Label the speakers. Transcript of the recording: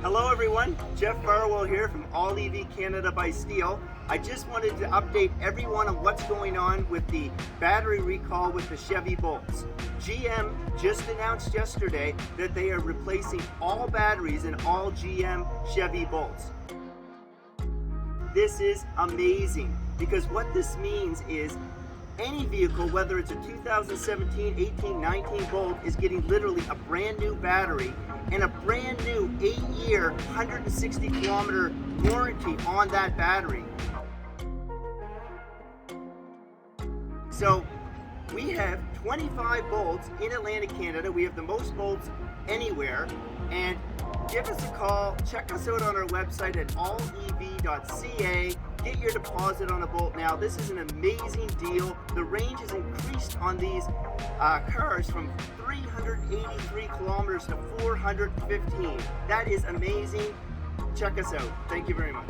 Speaker 1: Hello everyone, Jeff Farwell here from All EV Canada by Steel. I just wanted to update everyone on what's going on with the battery recall with the Chev Bolts. GM just announced yesterday that they are replacing all batteries in all GM Chev Bolts. This is amazing because what this means is any vehicle, whether it's a 2017, 18, 19 Bolt, is getting literally a brand new battery and a brand new 8-year, 160 kilometer warranty on that battery. So we have 25 Bolts in Atlantic Canada. We have the most Bolts anywhere. And give us a call, check us out on our website at allev.ca. Get your deposit on a Bolt now. This is an amazing deal. The range has increased on these cars from 383 kilometers to 415. That is amazing. Check us out. Thank you very much.